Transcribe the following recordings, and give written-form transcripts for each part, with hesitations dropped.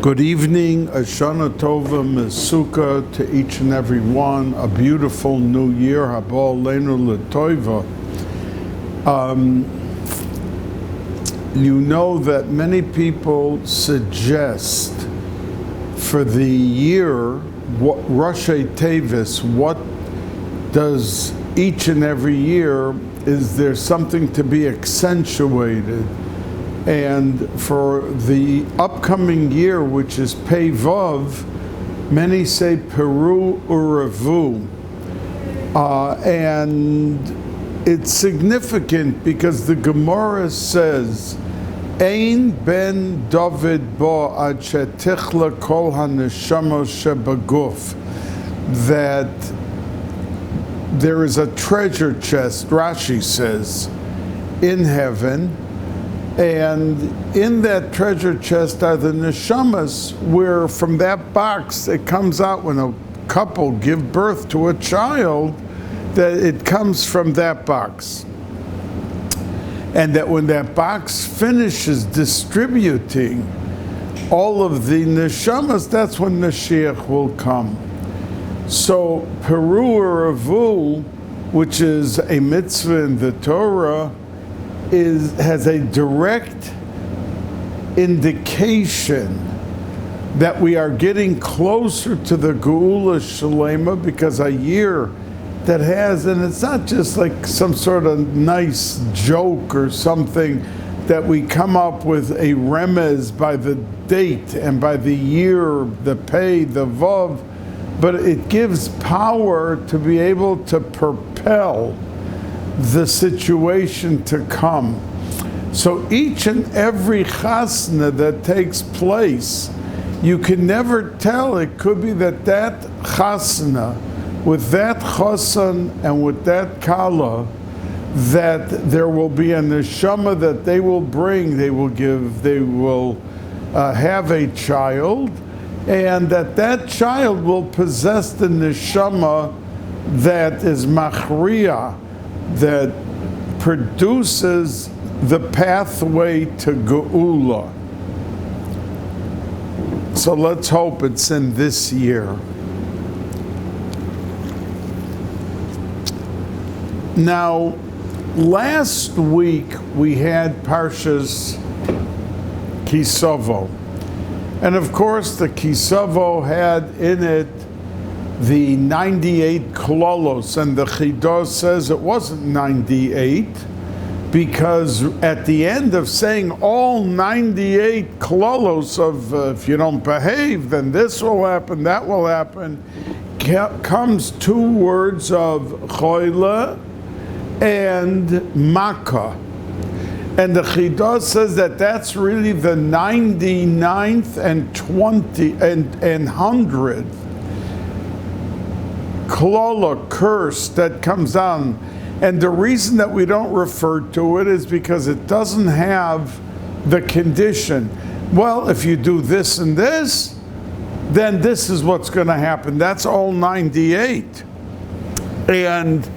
Good evening, Shana Tova Mesuka to each and every one. A beautiful new year, Haba Leinu L'Toiva. You know that many people suggest for the year, what Roshei Tevis, what does each and every year, is there something to be accentuated? And for the upcoming year, which is Pei Vav, many say Peru Uravu. And it's significant because the Gemara says, Ein ben David bo ad shetichla kol haneshamos shebaguf, that there is a treasure chest, Rashi says, in heaven. And in that treasure chest are the neshamas, where from that box it comes out when a couple give birth to a child, that it comes from that box. And that when that box finishes distributing all of the neshamas, that's when Mashiach will come. So Peru Ravu, which is a mitzvah in the Torah, has a direct indication that we are getting closer to the Geula Shalema, because a year that has, and it's not just like some sort of nice joke or something that we come up with a remez by the date and by the year, the pei, the vav, but it gives power to be able to propel the situation to come. So each and every chasna that takes place, you can never tell. It could be that chasna, with that chasan and with that kala, that there will be a neshama that they will bring, they will give, they will have a child, and that child will possess the neshama that is machriya, that produces the pathway to Geula. So let's hope it's in this year. Now, last week we had Parshas Kisavo. And of course the Kisavo had in it the 98 klolos, and the Chidah says it wasn't 98, because at the end of saying all 98 klolos of if you don't behave, then this will happen, that will happen, comes two words of choile and makkah. And the Chidah says that that's really the 99th and 100th klola, curse, that comes on. And the reason that we don't refer to it is because it doesn't have the condition. Well, if you do this and this, then this is what's going to happen. That's all 98. And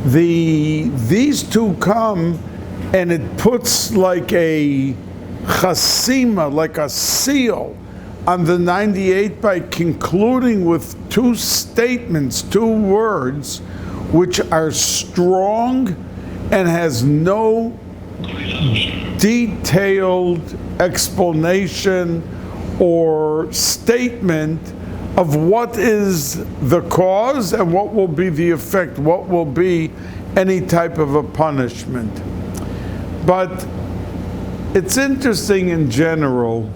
these two come, and it puts like a chasima, like a seal, on the 98 by concluding with two statements, two words, which are strong and has no detailed explanation or statement of what is the cause and what will be the effect, what will be any type of a punishment. But it's interesting in general,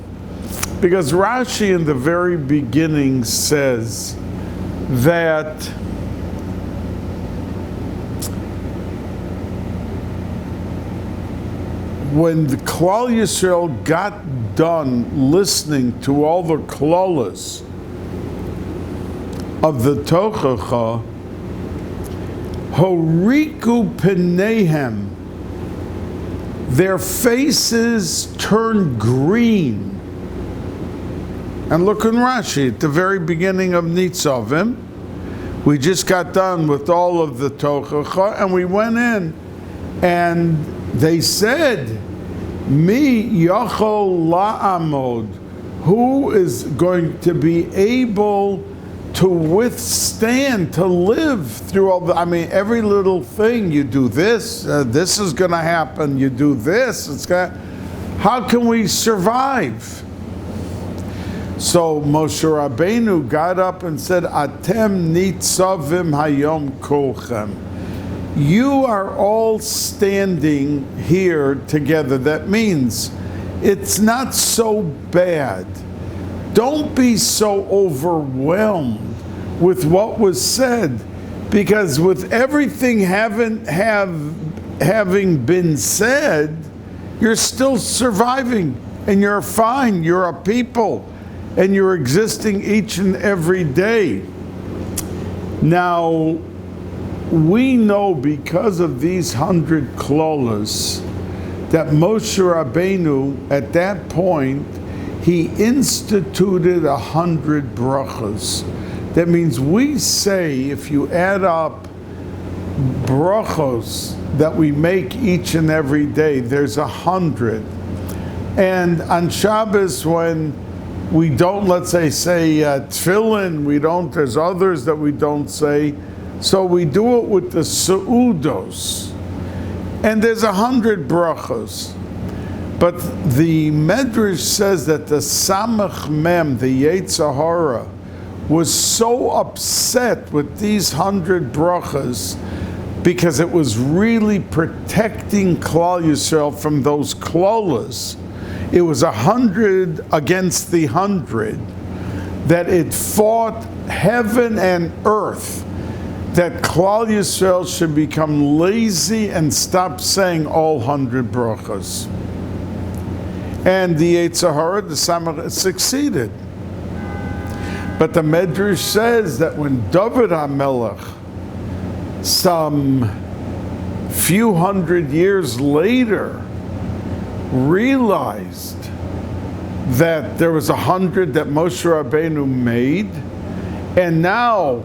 because Rashi in the very beginning says that when the Klal Yisrael got done listening to all the klolos of the Tochacha, Horiku Penehem, their faces turned green. And look in Rashi, at the very beginning of Nitzavim, we just got done with all of the Tochacha, and we went in, and they said, Mi yachol la'amod, who is going to be able to withstand, to live through all every little thing. You do this, this is going to happen. You do this, how can we survive? So Moshe Rabbeinu got up and said, Atem Nitzavim Hayom Kulchem. You are all standing here together. That means it's not so bad. Don't be so overwhelmed with what was said, because with everything having been said, you're still surviving and you're fine. You're a people and you're existing each and every day. Now, we know because of these 100 klolos that Moshe Rabbeinu, at that point, he instituted 100 brachos. That means we say, if you add up brachos that we make each and every day, there's 100. And on Shabbos, when we don't, let's say tefillin, we don't, there's others that we don't say, so we do it with the seudos. And there's 100 brachos. But the Medrash says that the Samach Mem, the Yetzer Hara, was so upset with these 100 brachas because it was really protecting Klal Yisrael from those klolos. It was 100 against the 100, that it fought heaven and earth, that Klal Yisrael should become lazy and stop saying all 100 brachas. And the Yetzer Hara, the Samach, succeeded. But the Medrash says that when David HaMelech, some few hundred years later, realized that there was 100 that Moshe Rabbeinu made, and now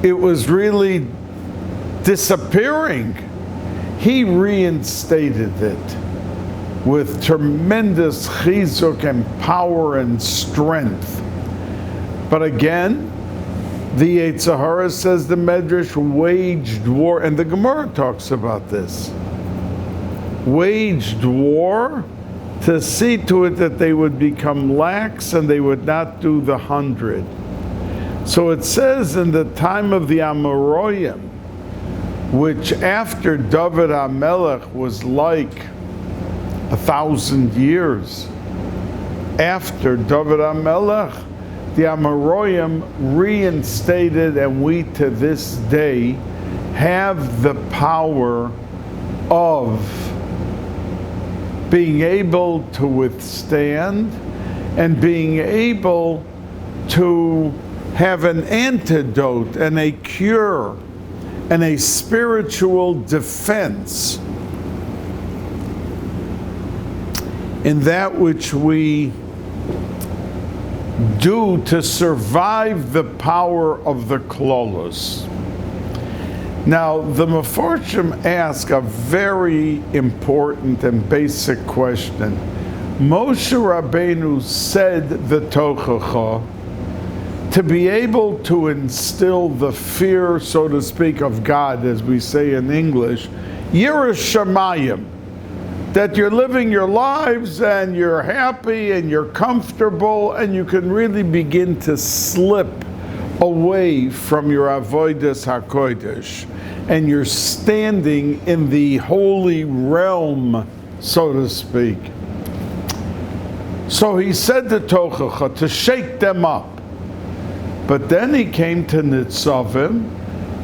it was really disappearing, he reinstated it with tremendous chizuk and power and strength. But again, the Yetzer Hara, says the Medrash, waged war, and the Gemara talks about this, waged war to see to it that they would become lax and they would not do the 100. So it says in the time of the Amoraim, which after David HaMelech was like 1,000 years, after David HaMelech, the Amoraim reinstated, and we to this day have the power of being able to withstand and being able to have an antidote and a cure and a spiritual defense in that which we do to survive the power of the klolos. Now, the Mefarshim ask a very important and basic question. Moshe Rabbeinu said the Tochacha to be able to instill the fear, so to speak, of God, as we say in English, Yiras Shamayim, that you're living your lives and you're happy and you're comfortable and you can really begin to slip away from your avodas hakodesh, and you're standing in the holy realm, so to speak. So he said to Tochacha to shake them up. But then he came to Nitzavim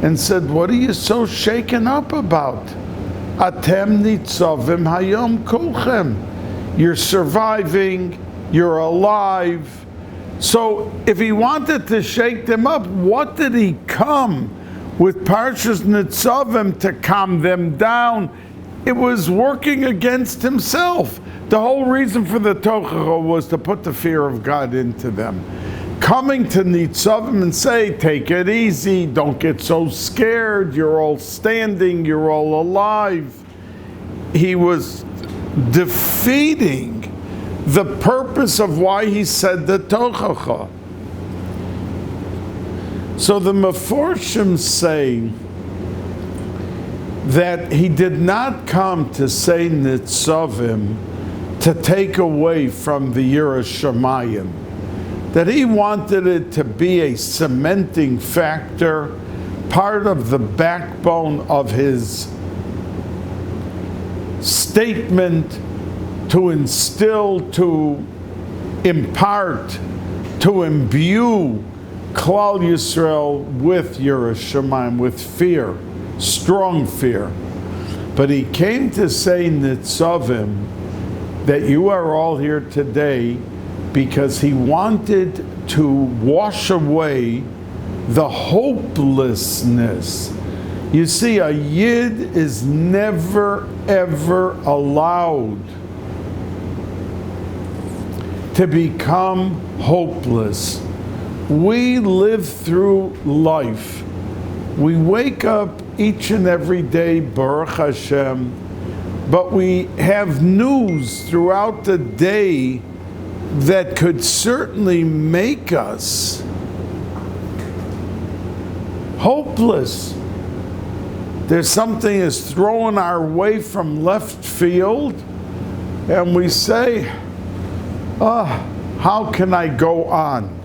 and said, what are you so shaken up about? Atem Nitzavim Hayom Kulchem. You're surviving, you're alive. So if he wanted to shake them up, what did he come with Parshas Nitzavim to calm them down? It was working against himself. The whole reason for the Tochacha was to put the fear of God into them. Coming to Nitzavim and say, take it easy, don't get so scared, you're all standing, you're all alive. He was defeating the purpose of why he said the Tochacha. So the Meforshim say that he did not come to say Nitzavim to take away from the Yiras Shamayim, that he wanted it to be a cementing factor, part of the backbone of his statement, to instill, to impart, to imbue Klal Yisrael with Yiras Shamayim, with fear, strong fear. But he came to say Nitzavim, that you are all here today, because he wanted to wash away the hopelessness. You see, a Yid is never ever allowed to become hopeless. We live through life. We wake up each and every day, Baruch Hashem, but we have news throughout the day that could certainly make us hopeless. There's something is thrown our way from left field, and we say, how can I go on?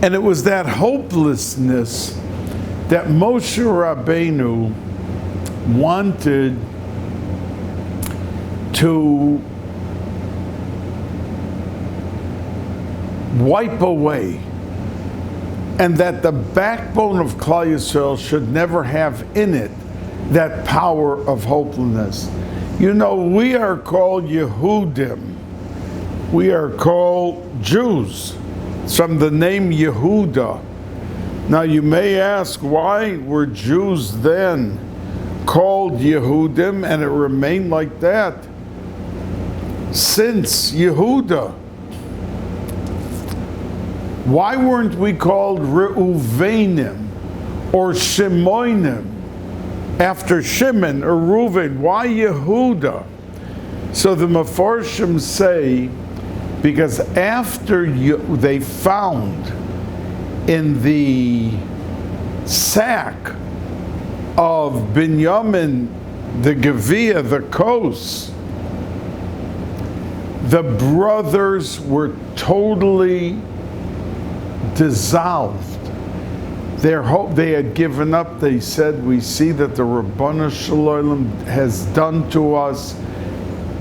And it was that hopelessness that Moshe Rabbeinu wanted to wipe away, and that the backbone of Klal Yisrael should never have in it that power of hopelessness. You know, we are called Yehudim. We are called Jews. It's from the name Yehuda. Now you may ask, why were Jews then called Yehudim and it remained like that since Yehuda? Why weren't we called Reuvenim or Shimonim after Shimon or Reuven? Why Yehuda? So the Meforshim say, because after they found in the sack of Binyamin, the Gavia, the Kos, the brothers were totally dissolved. Their hope, they had given up. They said, we see that the Rabbanu Shalom has done to us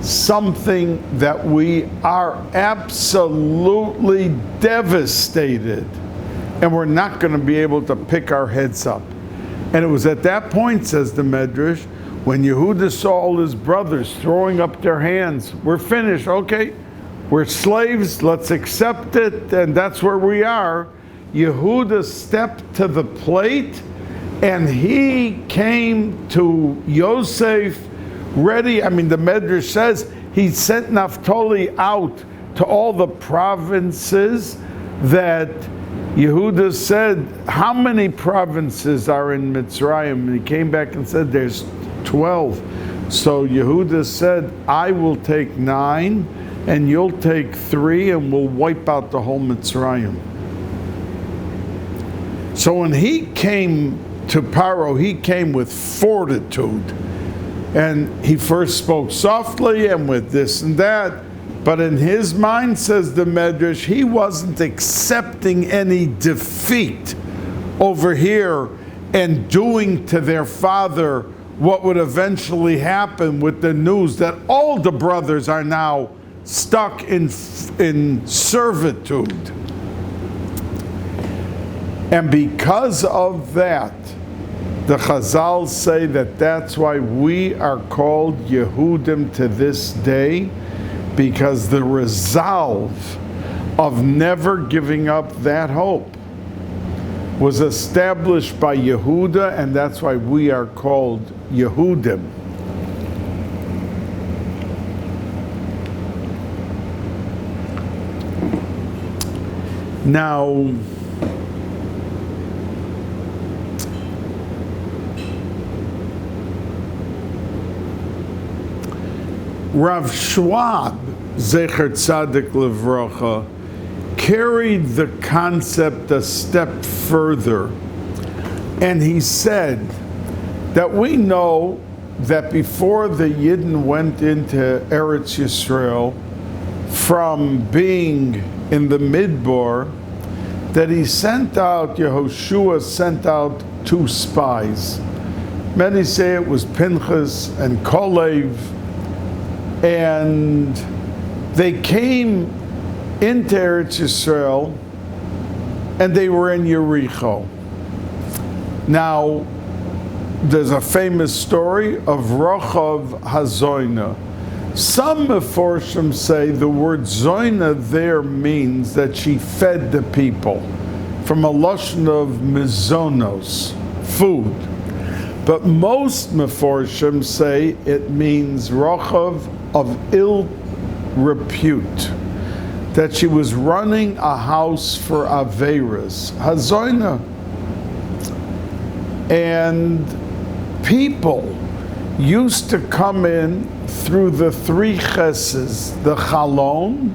something that we are absolutely devastated, and we're not going to be able to pick our heads up. And it was at that point, says the Medrash, when Yehuda saw all his brothers throwing up their hands, we're finished, okay, we're slaves, let's accept it, and that's where we are. Yehuda stepped to the plate, and he came to Yosef ready. I mean, the Medrash says he sent Naphtali out to all the provinces that Yehuda said, how many provinces are in Mitzrayim? And he came back and said, there's 12. So Yehuda said, I will take 9, and you'll take 3, and we'll wipe out the whole Mitzrayim. So when he came to Paro, he came with fortitude. And he first spoke softly and with this and that. But in his mind, says the Medrash, he wasn't accepting any defeat over here and doing to their father what would eventually happen with the news that all the brothers are now stuck in servitude. And because of that, the Chazal say that that's why we are called Yehudim to this day, because the resolve of never giving up that hope was established by Yehuda, and that's why we are called Yehudim. Now, Rav Schwab, Zecher Tzadik Livrocha, carried the concept a step further, and he said that we know that before the Yidden went into Eretz Yisrael, from being in the Midbar, that Yehoshua sent out 2 spies. Many say it was Pinchas and Kolev, and they came into Eretz Yisrael, and they were in Yericho. Now, there's a famous story of Rochav HaZoina. Some Meforshim say the word Zoina there means that she fed the people, from a lashon of mizonos, food. But most Meforshim say it means Rochav of ill repute, that she was running a house for Averas, Hazoina. And people used to come in through the 3 cheses, the chalon,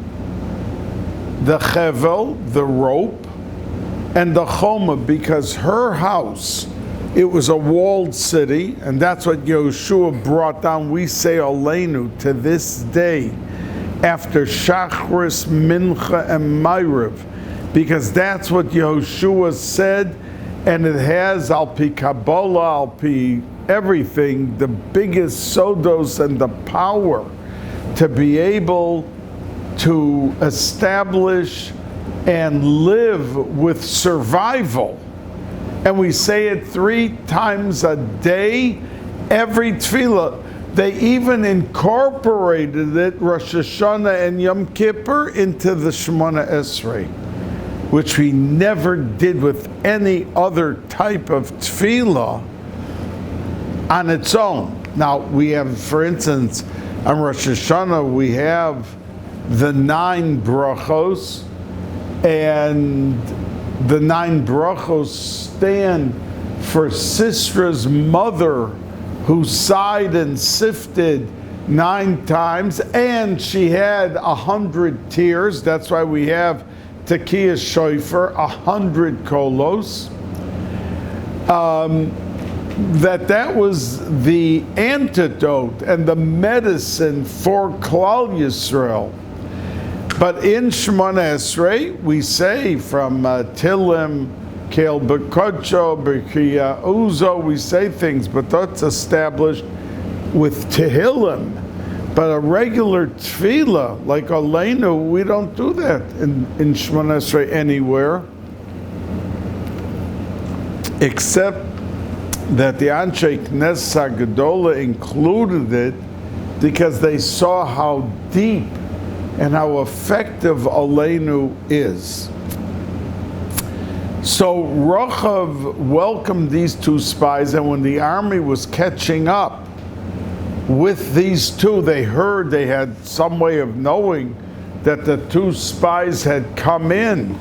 the chevel, the rope, and the choma, because her house, it was a walled city, and that's what Yehoshua brought down. We say Aleinu to this day, after Shachris, Mincha, and Myriad, because that's what Yehoshua said, and it has Al-Pi Kabbalah, Al-Pi everything, the biggest sodos and the power to be able to establish and live with survival. And we say it 3 times a day, every tefillah. They even incorporated it, Rosh Hashanah and Yom Kippur, into the Shemona Esrei, which we never did with any other type of tefillah on its own. Now, we have, for instance, on Rosh Hashanah, we have the 9 brachos, and the 9 brachos stand for Sistra's mother, who sighed and sifted 9 times, and she had 100 tears. That's why we have Tekiah Shofar, 100 kolos. That was the antidote and the medicine for Klal Yisrael. But in Shemona Esrei, we say from Tilim, Kel Bekocho, Bekiya Uzo, we say things, but that's established with Tehillim. But a regular tefillah, like Aleinu, we don't do that in Shemona Esrei anywhere, except that the Anshe Knesset Gedola included it because they saw how deep and how effective Aleinu is. So Rochav welcomed these 2 spies, and when the army was catching up with these 2, they heard, they had some way of knowing that the 2 spies had come in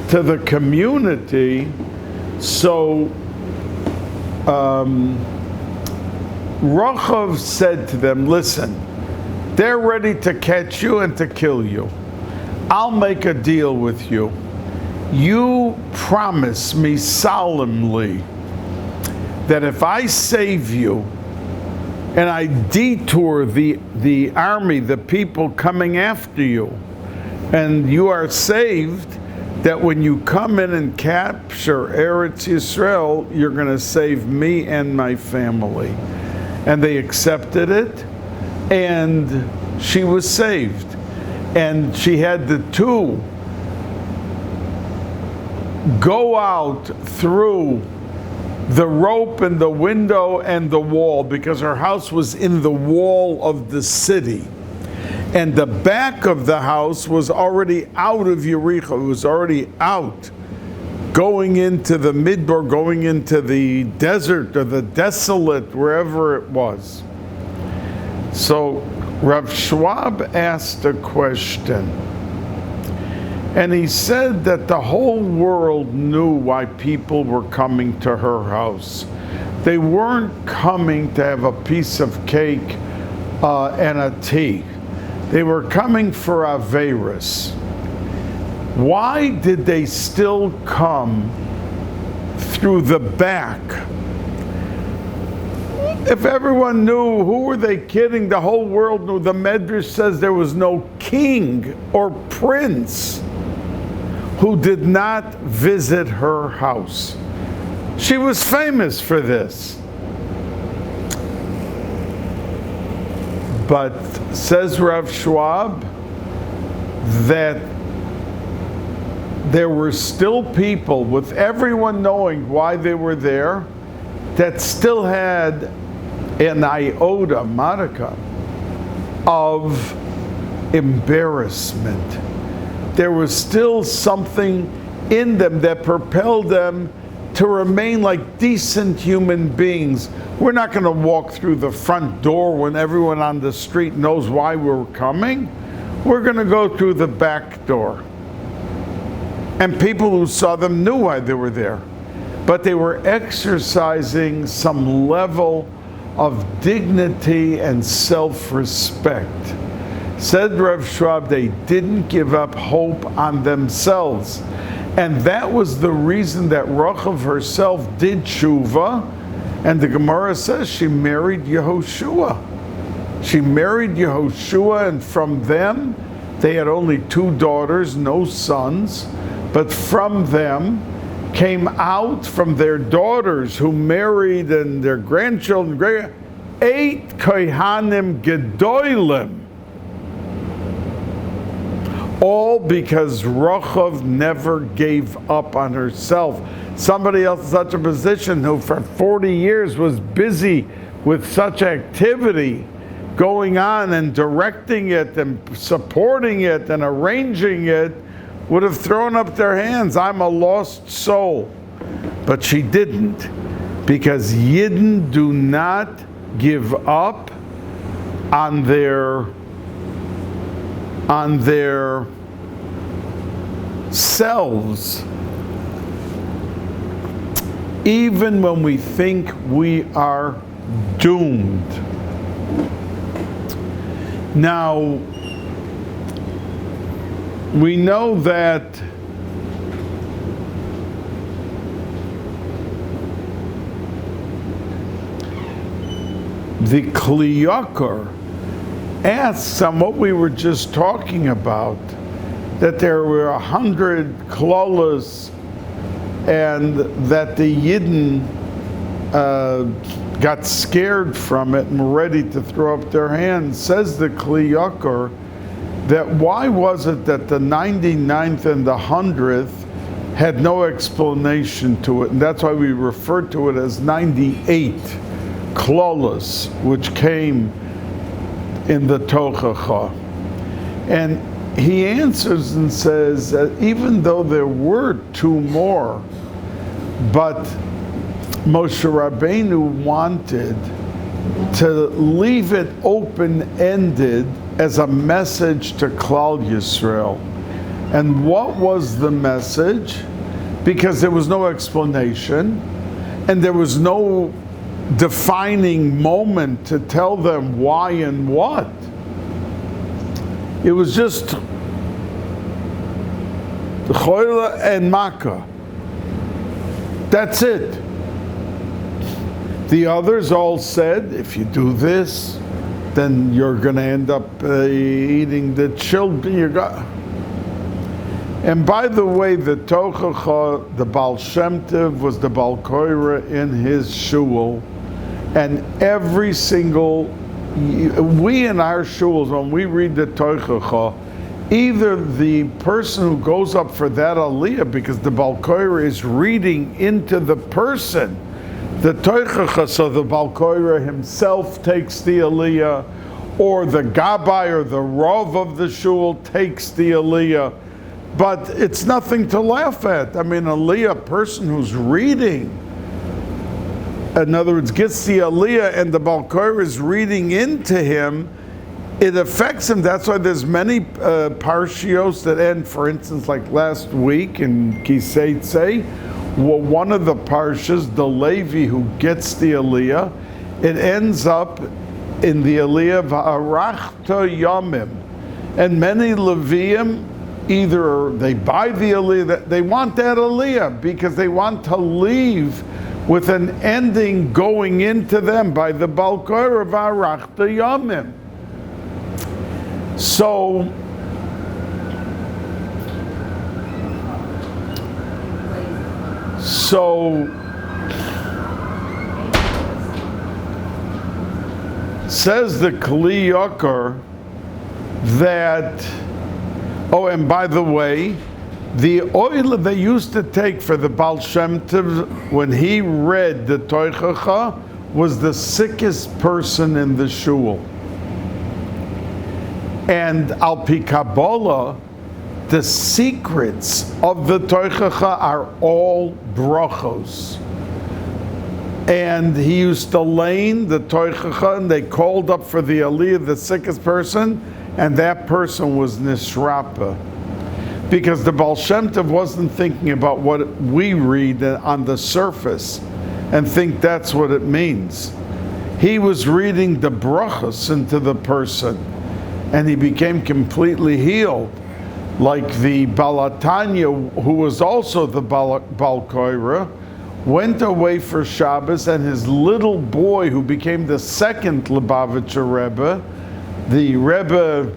to the community. So Rochav said to them, listen, they're ready to catch you and to kill you. I'll make a deal with you. You promise me solemnly that if I save you and I detour the army, the people coming after you, and you are saved, that when you come in and capture Eretz Yisrael, you're going to save me and my family. And they accepted it, and she was saved. And she had the 2 go out through the rope and the window and the wall, because her house was in the wall of the city. And the back of the house was already out of Yericho. It was already out, going into the Midbar, going into the desert or the desolate, wherever it was. So Rav Schwab asked a question, and he said that the whole world knew why people were coming to her house. They weren't coming to have a piece of cake and a tea. They were coming for Averis. Why did they still come through the back? If everyone knew, who were they kidding? The whole world knew. The Medrash says there was no king or prince who did not visit her house. She was famous for this. But says Rav Schwab that there were still people, with everyone knowing why they were there, that still had an iota, modicum, of embarrassment. There was still something in them that propelled them to remain like decent human beings. We're not going to walk through the front door when everyone on the street knows why we're coming. We're going to go through the back door. And people who saw them knew why they were there. But they were exercising some level of dignity and self-respect. Said Rav Schwab, they didn't give up hope on themselves. And that was the reason that Rachav herself did tshuva. And the Gemara says she married Yehoshua. She married Yehoshua, and from them, they had only 2 daughters, no sons. But from them came out, from their daughters who married and their grandchildren, 8 Kohanim Gedolim. All because Rachav never gave up on herself. Somebody else in such a position who for 40 years was busy with such activity going on and directing it and supporting it and arranging it would have thrown up their hands. I'm a lost soul. But she didn't, because Yidden do not give up on their selves, even when we think we are doomed. Now, we know that the Kli Yakar asks on what we were just talking about, that there were 100 klolos and that the Yidden got scared from it and were ready to throw up their hands. Says the Kli Yakar that why was it that the 99th and the 100th had no explanation to it, and that's why we refer to it as 98 klolos, which came in the Tochacha. And he answers and says that even though there were 2 more, but Moshe Rabbeinu wanted to leave it open-ended as a message to Klal Yisrael. And what was the message? Because there was no explanation, and there was no defining moment to tell them why and what. It was just Choila and Makkah. That's it. The others all said, if you do this, then you're going to end up eating the children you got. And by the way, the Tochacha, the Baal Shem Tov was the Baal Koira in his shul, and every single, we in our shuls, when we read the Tochacha, either the person who goes up for that aliyah, because the Baal Koira is reading into the person, the Tochacha, so the Baal Koira himself takes the aliyah, or the Gabbai or the Rav of the shul takes the aliyah. But it's nothing to laugh at. I mean, aliyah, person who's reading, in other words, gets the aliyah and the Baal Koira is reading into him, it affects him. That's why there's many parshios that end, for instance, like last week in Kiseitse, well, one of the parshas, the Levi who gets the aliyah, it ends up in the Aliyah V'arachta Yomim. And many Leviim, either they buy the Aliyah, they want that Aliyah because they want to leave with an ending going into them by the Balkany V'arachta Yomim. So says the Kli Yakar that, oh, and by the way, the oil they used to take for the Baal Shem Tov when he read the Toichacha was the sickest person in the shul. And Al Pi Kabbalah, the secrets of the Toichacha are all brachos. And he used to lane the Toichacha, and they called up for the Aliyah, the sickest person, and that person was Nishrapa. Because the Baal Shem Tov wasn't thinking about what we read on the surface and think that's what it means. He was reading the brachos into the person, and he became completely healed. Like the Balatanya, who was also the Balkoira, went away for Shabbos, and his little boy, who became the second Lubavitcher Rebbe, the Rebbe,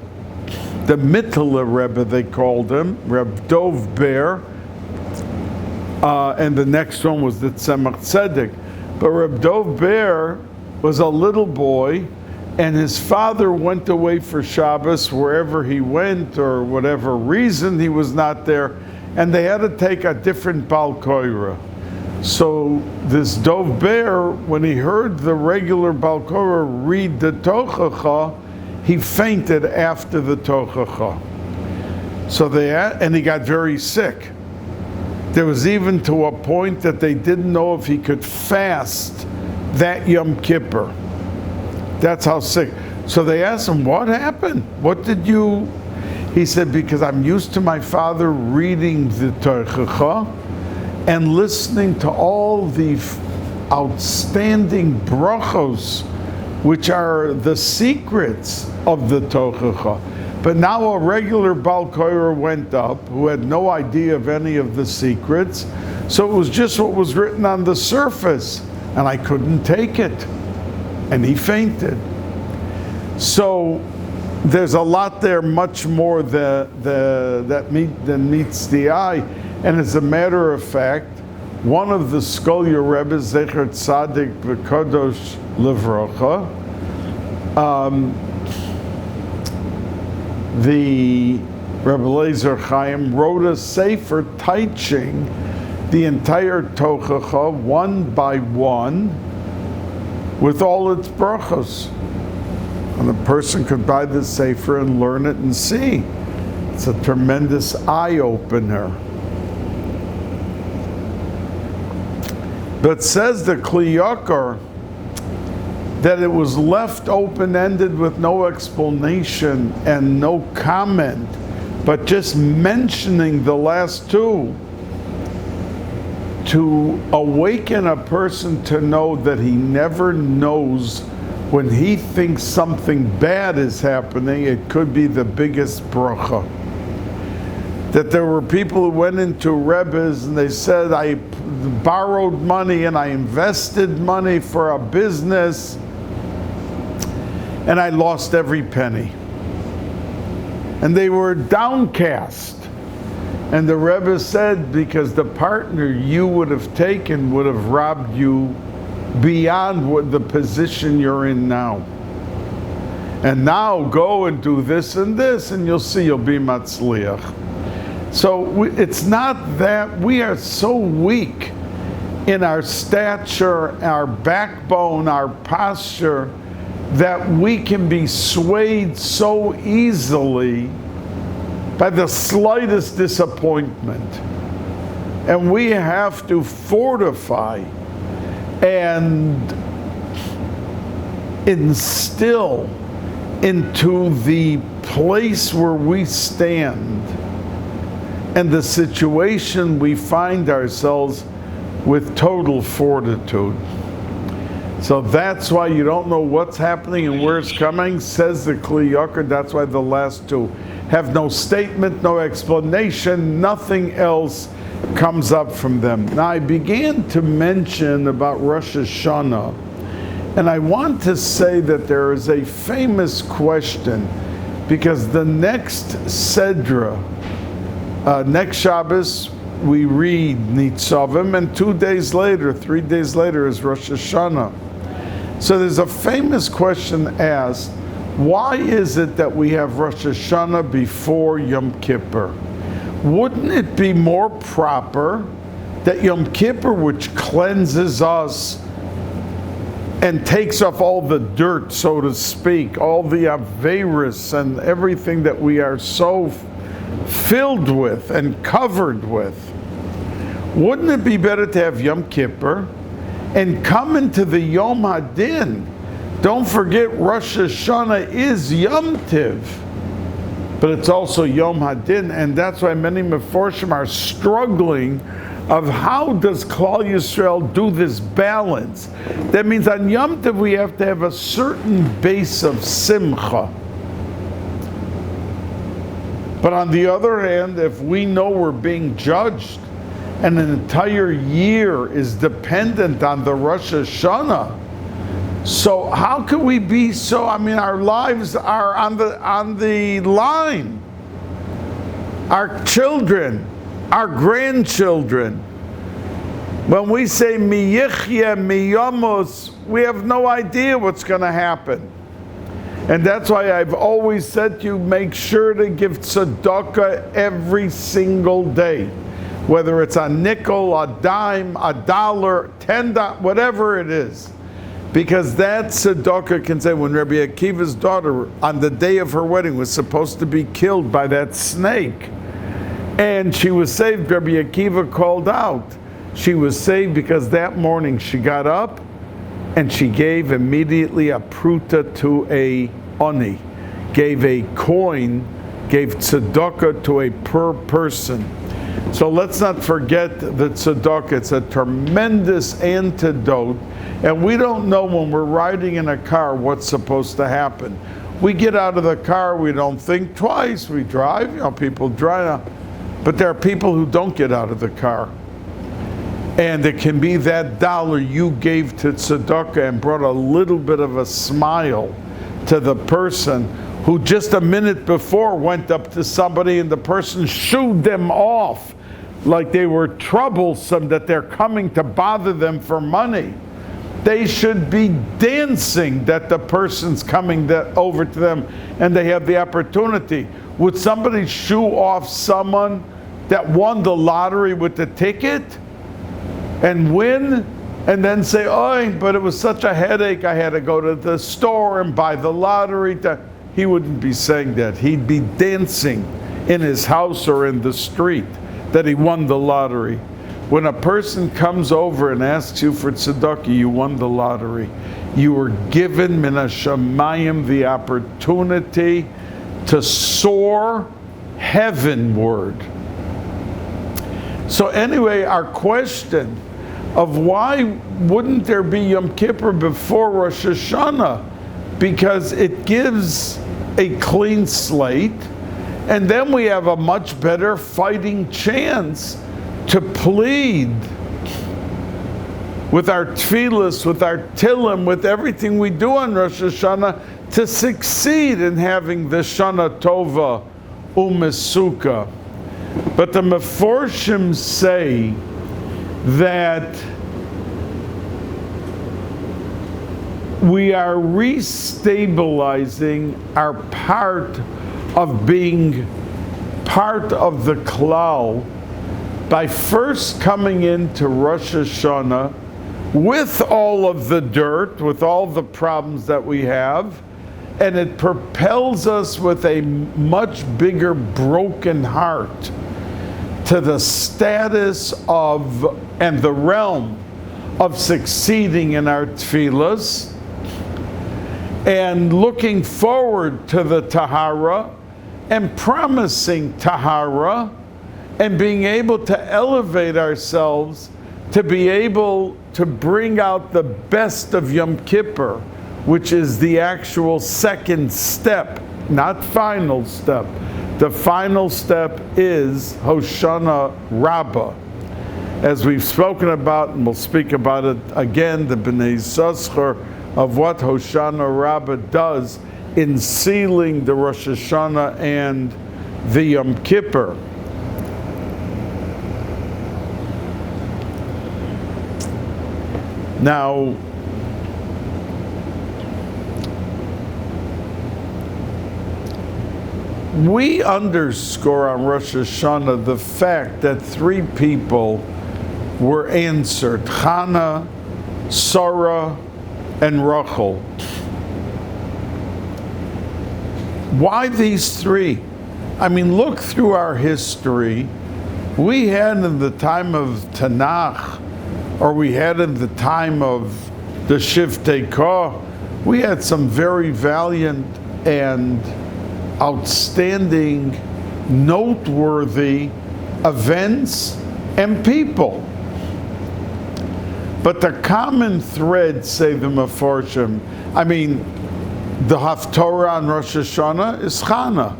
the Mittler Rebbe they called him, Reb Dov Ber, and the next one was the Tzemach Tzedek. But Reb Dov Ber was a little boy, and his father went away for Shabbos wherever he went, or whatever reason he was not there, and they had to take a different Balkoira. So this Dov Ber, when he heard the regular Balkoira read the Tochacha, he fainted after the Tochacha. So and he got very sick. There was even to a point that they didn't know if he could fast that Yom Kippur. That's how sick. So they asked him, what happened? What did you... He said, because I'm used to my father reading the Tochacha and listening to all the outstanding brachos, which are the secrets of the Tochacha. But now a regular Balkoira went up who had no idea of any of the secrets, so it was just what was written on the surface, and I couldn't take it. And he fainted. So there's a lot there, much more than meets the eye. And as a matter of fact, one of the Skolia Rebbes, Zecher Tzadik V'Kadosh Livrocha, the Rebbe Lezer Chaim wrote a sefer teaching the entire Tochacha one by one with all its brachos. And a person could buy the sefer and learn it and see. It's a tremendous eye-opener. But says the Kli Yakar that it was left open-ended with no explanation and no comment, but just mentioning the last two to awaken a person to know that he never knows when he thinks something bad is happening, it could be the biggest bracha. That there were people who went into Rebbes and they said, I borrowed money and I invested money for a business and I lost every penny. And they were downcast. And the Rebbe said, because the partner you would have taken would have robbed you beyond what the position you're in now. And now go and do this and this, and you'll see you'll be matzliach. So it's not that we are so weak in our stature, our backbone, our posture, that we can be swayed so easily by the slightest disappointment. And we have to fortify and instill into the place where we stand and the situation we find ourselves with total fortitude. So that's why you don't know what's happening and where it's coming, says the Kli Yakar. That's why the last two have no statement, no explanation, nothing else comes up from them. Now I began to mention about Rosh Hashanah, and I want to say that there is a famous question, because the next Sedra, next Shabbos, we read Nitzavim, and 2 days later, 3 days later is Rosh Hashanah. So there's a famous question asked, why is it that we have Rosh Hashanah before Yom Kippur? Wouldn't it be more proper that Yom Kippur, which cleanses us and takes off all the dirt, so to speak, all the Averis and everything that we are so filled with and covered with, wouldn't it be better to have Yom Kippur and come into the Yom Hadin? Don't forget, Rosh Hashanah is Yom Tiv, but it's also Yom Hadin, and that's why many Meforshim are struggling of how does Klal Yisrael do this balance. That means on Yom Tiv we have to have a certain base of simcha. But on the other hand, if we know we're being judged, and an entire year is dependent on the Rosh Hashanah, so how can we be so, our lives are on the line. Our children, our grandchildren, when we say miyichya miyamos, we have no idea what's going to happen. And that's why I've always said to you, make sure to give tzedakah every single day. Whether it's a nickel, a dime, a dollar, $10, whatever it is. Because that tzedakah can say, when Rabbi Akiva's daughter, on the day of her wedding, was supposed to be killed by that snake, and she was saved, Rabbi Akiva called out. She was saved because that morning she got up and she gave immediately a pruta to a oni, gave a coin, gave tzedakah to a per person. So let's not forget that tzedakah, it's a tremendous antidote, and we don't know when we're riding in a car what's supposed to happen. We get out of the car, we don't think twice, we drive, people drive, but there are people who don't get out of the car. And it can be that dollar you gave to tzedakah and brought a little bit of a smile to the person who just a minute before went up to somebody and the person shooed them off like they were troublesome, that they're coming to bother them for money. They should be dancing that the person's coming over to them and they have the opportunity. Would somebody shoo off someone that won the lottery with the ticket and win, and then say, oh, but it was such a headache, I had to go to the store and buy the lottery? He wouldn't be saying that. He'd be dancing in his house or in the street that he won the lottery. When a person comes over and asks you for tzedakah, you won the lottery. You were given min hashamayim the opportunity to soar heavenward. So anyway, our question of why wouldn't there be Yom Kippur before Rosh Hashanah? Because it gives a clean slate, and then we have a much better fighting chance to plead with our tefillas, with our tillim, with everything we do on Rosh Hashanah to succeed in having the Shana Tova Umesuka. But the Meforshim say that we are restabilizing our part of being part of the klal by first coming into Rosh Hashanah with all of the dirt, with all the problems that we have, and it propels us with a much bigger broken heart to the status of and the realm of succeeding in our tefillas and looking forward to the tahara and promising tahara and being able to elevate ourselves to be able to bring out the best of Yom Kippur, which is the actual second step, not final step. The final step is Hoshana Rabbah. As we've spoken about, and we'll speak about it again, the Bnei Yissaschar, of what Hoshana Rabbah does in sealing the Rosh Hashanah and the Yom Kippur. Now, we underscore on Rosh Hashanah the fact that 3 people were answered: Chana, Sarah, and Rachel. Why these 3? I mean, look through our history. We had in the time of Tanakh, or we had in the time of the Shiftei Kah, we had some very valiant and outstanding, noteworthy events and people. But the common thread, say the Mefarshim, I mean, the Haftorah on Rosh Hashanah is Chana.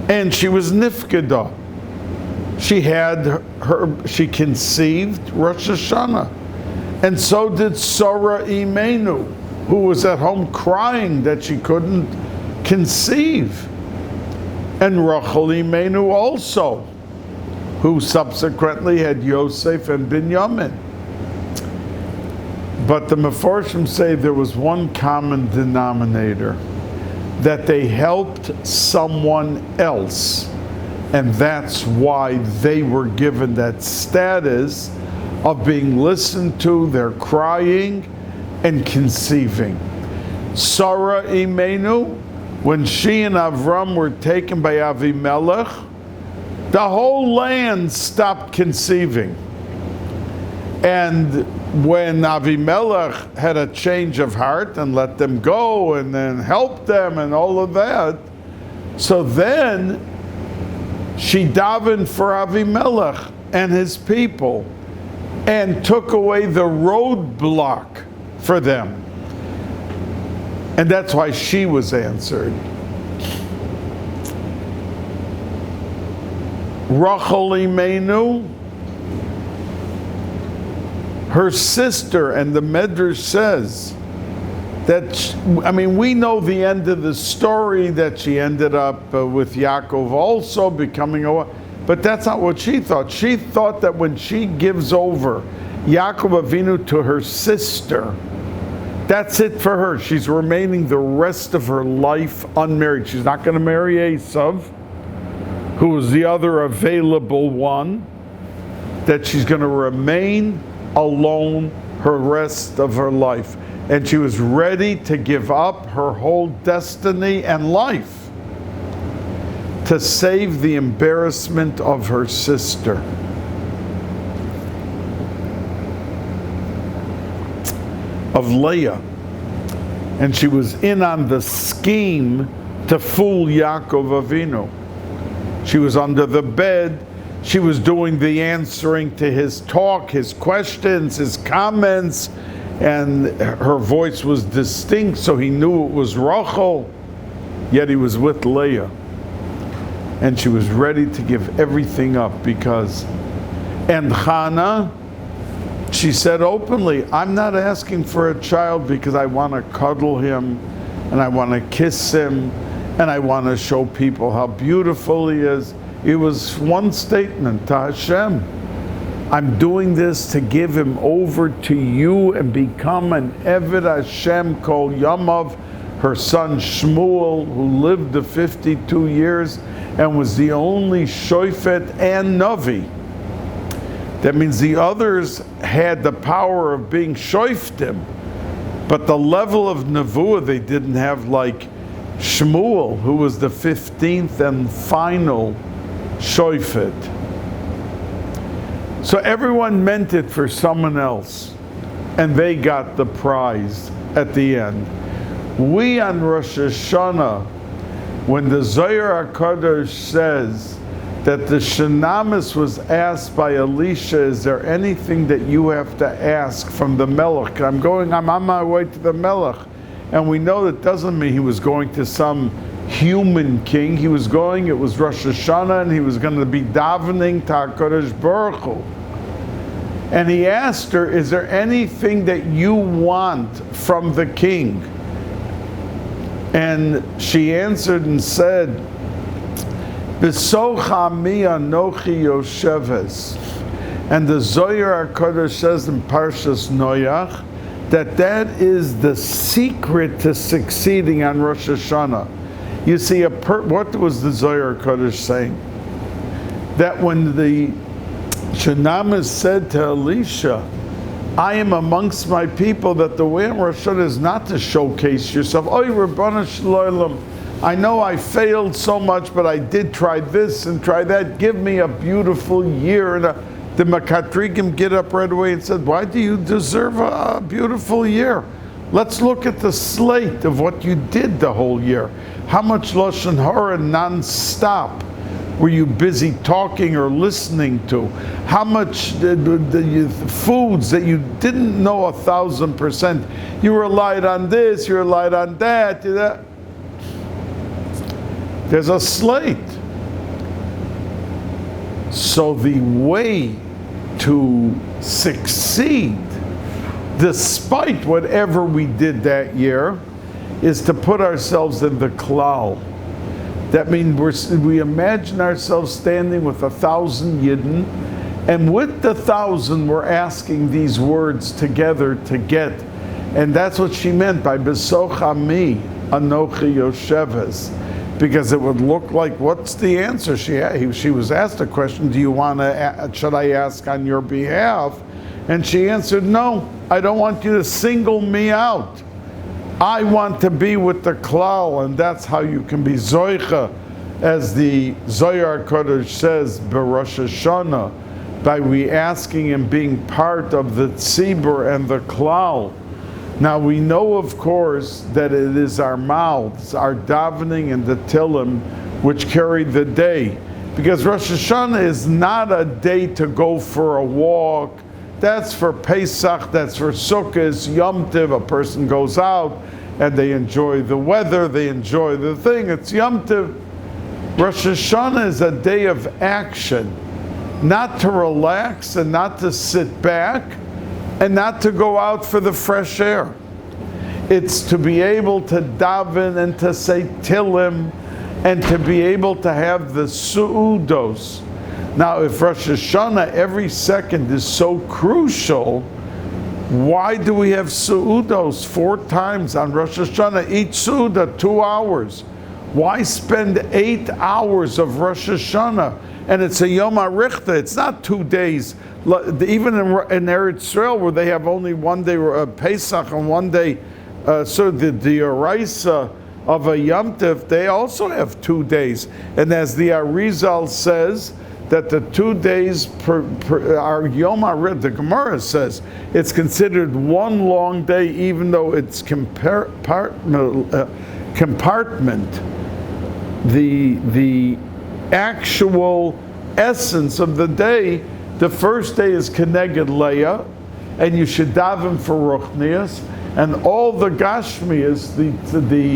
And she was Nifkedah. She conceived Rosh Hashanah. And so did Sarah Imenu, who was at home crying that she couldn't conceive. And Rachel Imenu also, who subsequently had Yosef and Binyamin. But the Mefarshim say there was one common denominator, that they helped someone else. And that's why they were given that status of being listened to, their crying and conceiving. Sarah Imenu, when she and Avram were taken by Avimelech, the whole land stopped conceiving. And when Avimelech had a change of heart and let them go and then helped them and all of that, so then she davened for Avimelech and his people and took away the roadblock for them. And that's why she was answered. Rachel Imenu, her sister, and the Medrash says that, we know the end of the story, that she ended up with Yaakov also becoming a wife, but that's not what she thought. She thought that when she gives over Yaakov Avinu to her sister, that's it for her. She's remaining the rest of her life unmarried. She's not going to marry Esav, who was the other available one, that she's going to remain alone her rest of her life. And she was ready to give up her whole destiny and life to save the embarrassment of her sister. Of Leah. And she was in on the scheme to fool Yaakov Avinu. She was under the bed. She was doing the answering to his talk, his questions, his comments, and her voice was distinct, so he knew it was Rachel, yet he was with Leah. And she was ready to give everything up because, and Chana, she said openly, I'm not asking for a child because I want to cuddle him, and I want to kiss him, and I want to show people how beautiful he is. It was one statement to Hashem. I'm doing this to give him over to you and become an Eved Hashem Kol Yamav. Her son Shmuel, who lived the 52 years and was the only Shofet and Navi. That means the others had the power of being Shoftim, but the level of Nevuah they didn't have, like Shmuel, who was the 15th and final Shofet. So everyone meant it for someone else, and they got the prize at the end. We on Rosh Hashanah, when the Zohar HaKadosh says that the Shenamis was asked by Elisha, is there anything that you have to ask from the Melech? I'm on my way to the Melech. And we know that doesn't mean he was going to some human king. It was Rosh Hashanah, and he was going to be davening to HaKadosh Baruch Hu. And he asked her, is there anything that you want from the king? And she answered and said, B'socha mi anochi yosheves. And the Zohar HaKadosh says in Parshas Noach that is the secret to succeeding on Rosh Hashanah. You see, what was the Zohar HaKadosh saying? That when the Shenamis said to Elisha, I am amongst my people, that the way on Rosh Hashanah is not to showcase yourself. Oy, Rabbana Shloim, I know I failed so much, but I did try this and try that. Give me a beautiful year. And the Makatrigim get up right away and said, why do you deserve a beautiful year? Let's look at the slate of what you did the whole year. How much Lashon Hara non-stop were you busy talking or listening to? How much the foods that you didn't know 1,000%? You relied on this, you relied on that. There's a slate. So the way to succeed, despite whatever we did that year, is to put ourselves in the klal. That means we imagine ourselves standing with 1,000 Yidden, and with the 1,000 we're asking these words together to get. And that's what she meant by B'socha mi anochi yosheves. Because it would look like, what's the answer? She was asked a question, should I ask on your behalf? And she answered, no, I don't want you to single me out. I want to be with the klal, and that's how you can be zoicha, as the Zohar Kodesh says, B'Rosh Hashanah, by we asking and being part of the tzibur and the klal. Now we know, of course, that it is our mouths, our davening and the tilim, which carry the day. Because Rosh Hashanah is not a day to go for a walk. That's for Pesach, that's for Sukkot, Yom Tov. A person goes out and they enjoy the weather, they enjoy the thing. It's Yom Tov. Rosh Hashanah is a day of action, not to relax and not to sit back, and not to go out for the fresh air. It's to be able to daven and to say tilim, and to be able to have the su'udos. Now, if Rosh Hashanah every second is so crucial, why do we have su'udos 4 times on Rosh Hashanah? Each su'udah 2 hours. Why spend 8 hours of Rosh Hashanah? And it's a Yom HaRichta, it's not 2 days. Even in Eretz Yisrael, where they have only 1 day Pesach and 1 day, so the Oraisa of a Yom Tov, they also have 2 days. And as the Arizal says, that the 2 days are Yom HaRichta, the Gemara says, it's considered 1 long day, even though it's compartment. The actual essence of the day, the first day is Keneged Leah, and you should daven for Ruchnias, and all the Gashmias, the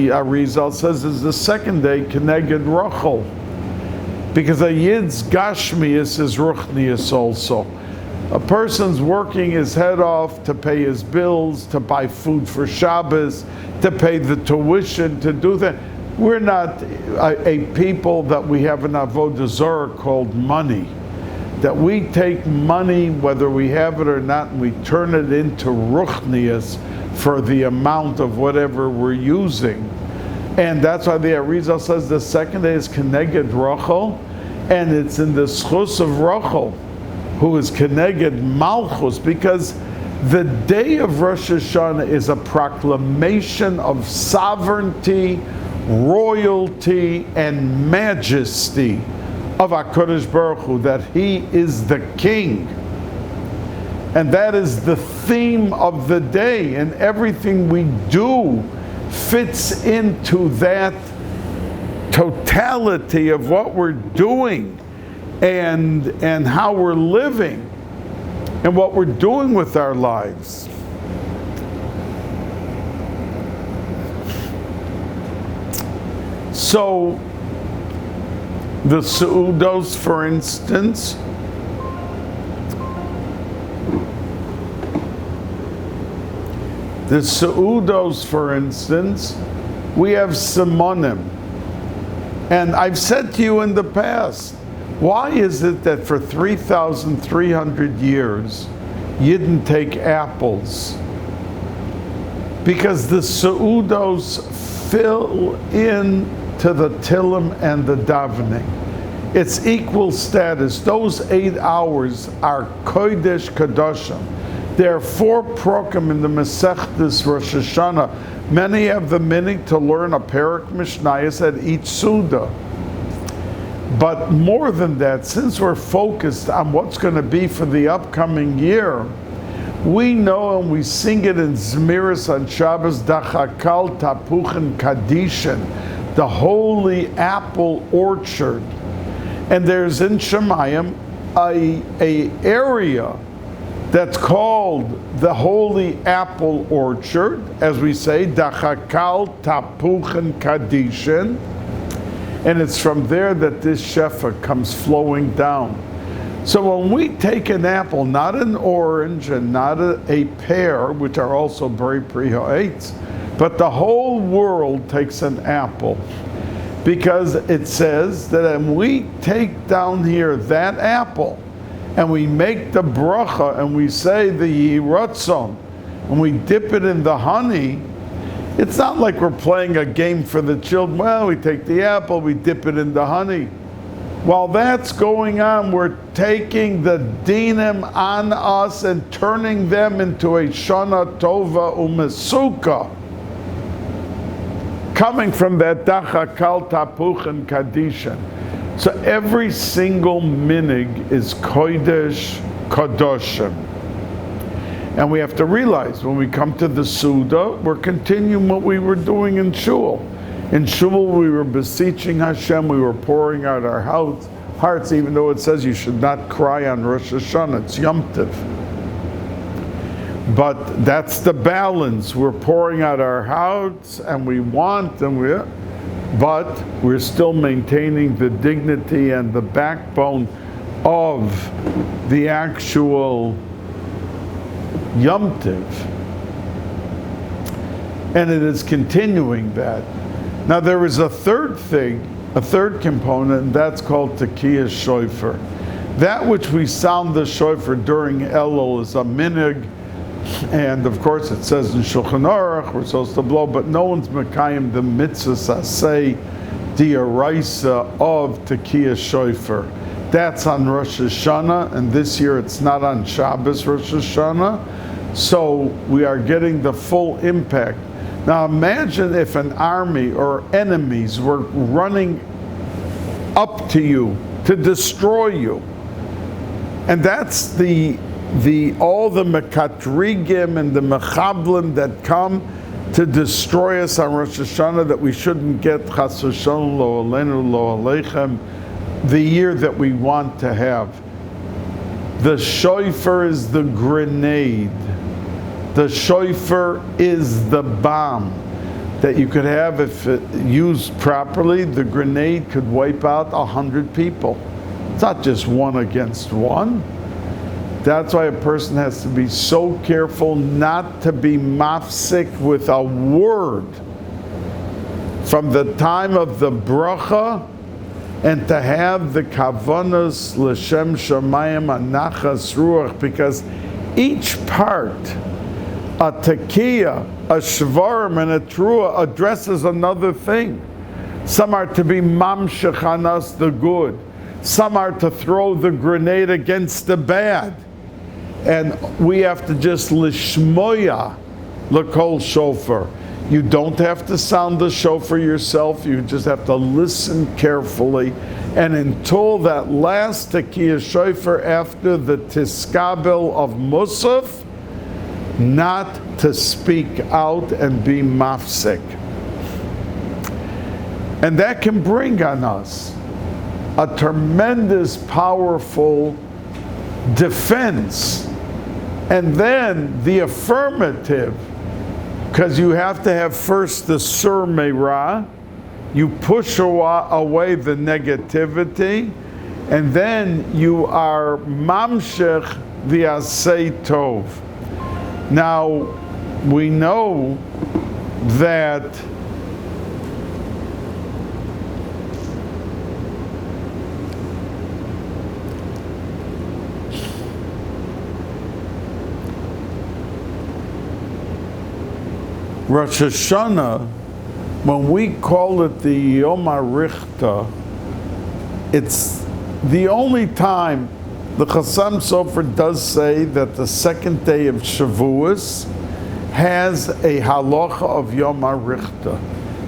Arizal says, is the second day Keneged Rachel, because a Yid's Gashmias is Ruchnias also. A person's working his head off to pay his bills, to buy food for Shabbos, to pay the tuition, to do that. We're not a people that we have an avodah zarah called money. That we take money, whether we have it or not, and we turn it into ruchnias for the amount of whatever we're using. And that's why the Arizal says the second day is Keneged Rachel, and it's in the schus of Rachel, who is Keneged Malchus, because the day of Rosh Hashanah is a proclamation of sovereignty, royalty, and majesty of HaKadosh Baruch Hu, that He is the King. And that is the theme of the day, and everything we do fits into that totality of what we're doing. and how we're living and what we're doing with our lives. So, the Seudos, for instance, we have Simonim. And I've said to you in the past, why is it that for 3,300 years you didn't take apples? Because the Seudos fill in to the Tillim and the davening. It's equal status. Those 8 hours are Kodesh Kadoshim. There are 4 prokim in the Masechtas Rosh Hashanah. Many have the minhag to learn a parak mishnayos at each Suda. But more than that, since we're focused on what's going to be for the upcoming year, we know and we sing it in Zmiris on Shabbos, Dachakal Tapuchen Kadishin, the holy apple orchard. And there's in Shemayim a area that's called the Holy Apple Orchard, as we say, Dachakal Tapuchen Kadishin, and it's from there that this shefa comes flowing down. So when we take an apple, not an orange and not a pear, which are also very prihates, but the whole world takes an apple, because it says that when we take down here that apple, and we make the bracha, and we say the Yiratzon, and we dip it in the honey, it's not like we're playing a game for the children. Well, we take the apple, we dip it in the honey. While that's going on, we're taking the dinim on us and turning them into a shana tova umesuka, coming from that dachakal tapuchen kadishan. So every single minig is kodesh kadoshim. And we have to realize when we come to the Suda, we're continuing what we were doing in Shul. In Shul, we were beseeching Hashem, we were pouring out our hearts, even though it says you should not cry on Rosh Hashanah, it's Yom Tov. But that's the balance. We're pouring out our hearts, and we want, but we're still maintaining the dignity and the backbone of the actual Yom Tov. And it is continuing that. Now there is a third thing, a third component, and that's called Tekiyah Shofar. That which we sound the shofar during Elul is a minhag, and of course it says in Shulchan Aruch we're supposed to blow, but no one's mekayim the mitzvah asay diaraisa of Tekiyah Shofar. That's on Rosh Hashanah, and this year it's not on Shabbos Rosh Hashanah, so we are getting the full impact. Now imagine if an army or enemies were running up to you to destroy you. And that's all the mekatrigim and the mechablim that come to destroy us on Rosh Hashanah, that we shouldn't get chas v'shalom lo aleinu lo aleichem, the year that we want to have. The shofar is the grenade. The shofar is the bomb that you could have if it used properly. The grenade could wipe out 100 people. It's not just one against one. That's why a person has to be so careful not to be mafsik with a word from the time of the bracha, and to have the kavanas l'shem shamayim anachas ruach, because each part, a tekiah, a shvarim, and a trua, addresses another thing. Some are to be mamshech on us, the good. Some are to throw the grenade against the bad. And we have to just lishmoya l'kol shofar. You don't have to sound the shofar yourself, you just have to listen carefully. And until that last tekiyah shofar after the tiskabel of Musaf, not to speak out and be mafsik. And that can bring on us a tremendous, powerful defense. And then the affirmative, because you have to have first the sur meira, you push away the negativity, and then you are mamshech the asay tov. Now, we know that Rosh Hashanah, when we call it the Yom HaRichta, it's the only time the Chassam Sofer does say that the second day of Shavuos has a halacha of Yom HaRichta.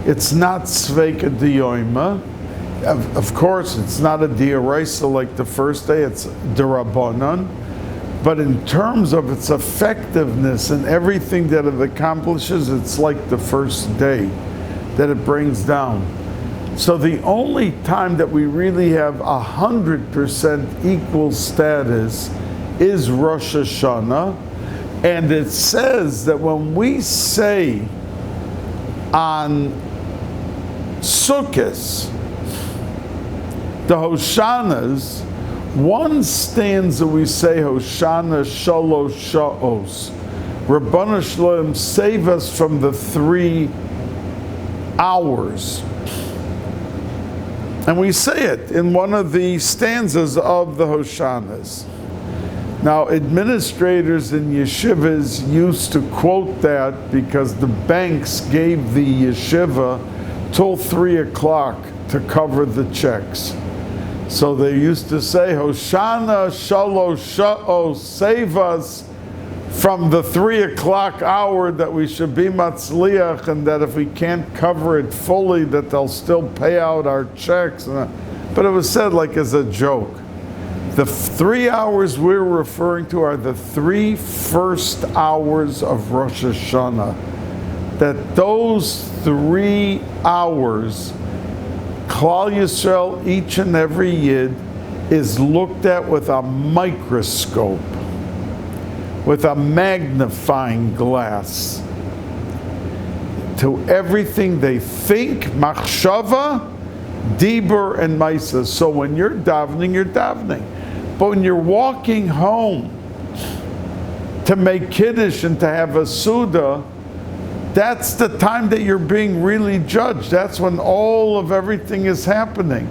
It's not Sveika Diyoima. Of course, it's not a Dioraisa like the first day, it's Derabanan. But in terms of its effectiveness and everything that it accomplishes, it's like the first day that it brings down. So the only time that we really have 100% equal status is Rosh Hashanah. And it says that when we say on Sukkot, the Hoshanas, one stanza we say Hoshana Shalosh Sha'os. Rabbanu Shalom, save us from the 3 hours. And we say it in one of the stanzas of the Hoshanas. Now, administrators in yeshivas used to quote that because the banks gave the yeshiva till 3 o'clock to cover the checks. So they used to say, Hoshana Shalosh Sha'os, save us from the 3 o'clock hour that we should be matzliach, and that if we can't cover it fully, that they'll still pay out our checks. But it was said like as a joke. The 3 hours we're referring to are the 3 first hours of Rosh Hashanah. That those 3 hours, Klal Yisrael, each and every Yid, is looked at with a microscope, with a magnifying glass, to everything they think, machshava, dibur, and maisa. So when you're davening, you're davening. But when you're walking home to make kiddush and to have a suda, that's the time that you're being really judged. That's when all of everything is happening.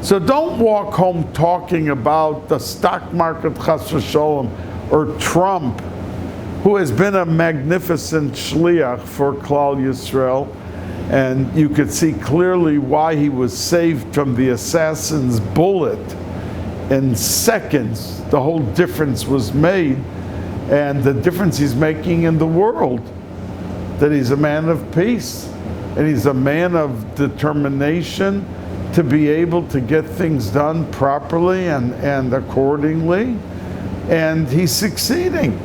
So don't walk home talking about the stock market, chas v'sholem, or Trump, who has been a magnificent shliach for Klal Yisrael, and you could see clearly why he was saved from the assassin's bullet in seconds. The whole difference was made, and the difference he's making in the world. That he's a man of peace, and he's a man of determination to be able to get things done properly and accordingly, and he's succeeding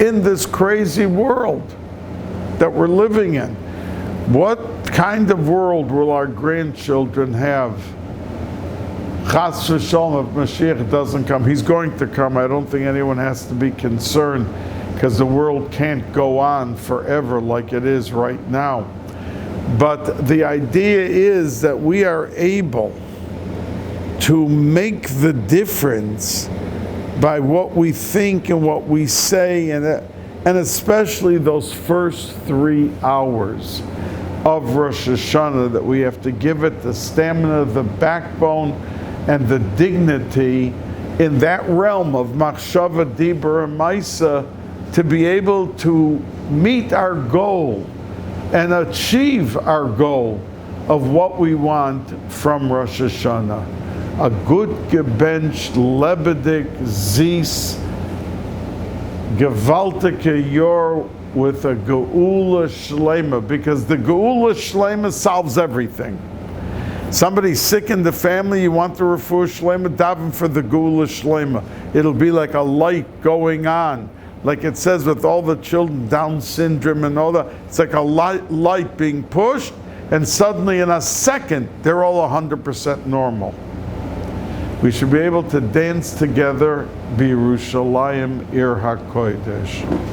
in this crazy world that we're living in. What kind of world will our grandchildren have? Chas v'sholom, if Mashiach doesn't come. He's going to come. I don't think anyone has to be concerned, because the world can't go on forever like it is right now. But the idea is that we are able to make the difference by what we think and what we say, and especially those first 3 hours of Rosh Hashanah, that we have to give it the stamina, the backbone, and the dignity in that realm of machshava, dibur, and maisa, to be able to meet our goal and achieve our goal of what we want from Rosh Hashanah. A good gebenched, lebedik, zis, gewaltige yor with a geula shlema, because the geula shlema solves everything. Somebody's sick in the family, you want the refuah shlema, daven for the geula shlema. It'll be like a light going on. Like it says with all the children, Down syndrome and all that, it's like a light being pushed, and suddenly in a second, they're all 100% normal. We should be able to dance together, B'Yerushalayim Ir HaKodesh.